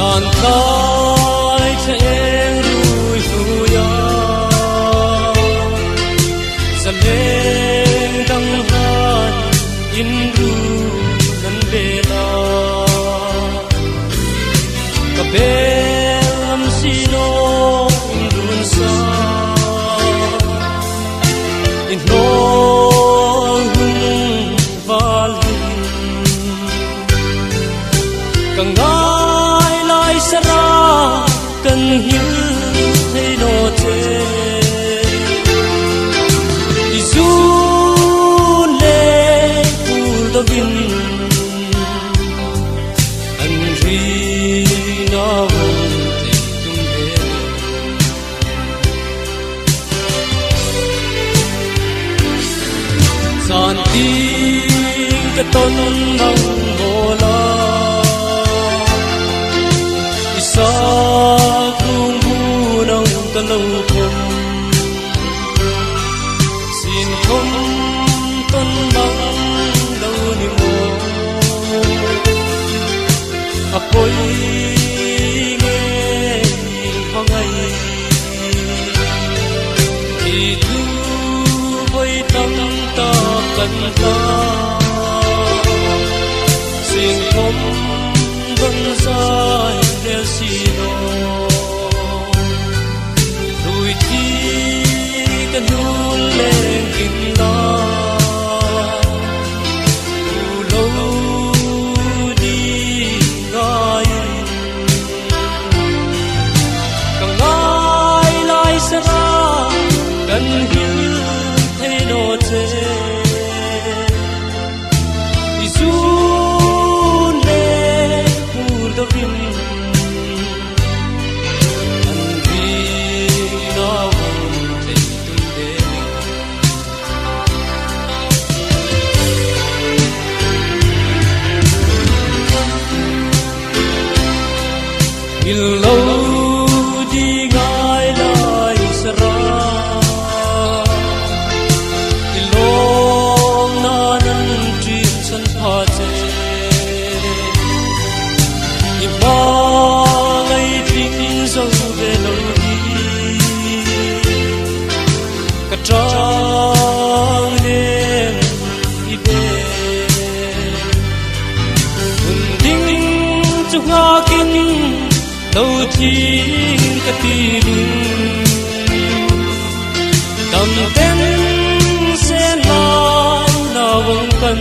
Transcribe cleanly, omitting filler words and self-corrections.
Giòn khói cho em rùi rùi Giờ lên đăng hát in ru nan bê la Cà bê lâm xì nô in run sa In nô hung và lưng Càng ngái lại xa ra cần hiểu thấy nô chê Vin anh ri nó thì tung về giòn tiếng cái tôn mong hồ la isa kung bu nong ta lâu không xin không tôn mong Apoi nghe ho ngày thì tu với tâm ta cần ta xin không vẫn sai để xin rồi thì cần nuôi lên kinh la cần hiểu thấy nô chê Isu ne hurdo vin an vi na vong te tum de il lâu đi ngai lại sra Trong đêm đi về đinh chúc hoa kinh đầu tiên cái tim cầm tên sẽ nói nào vòng cân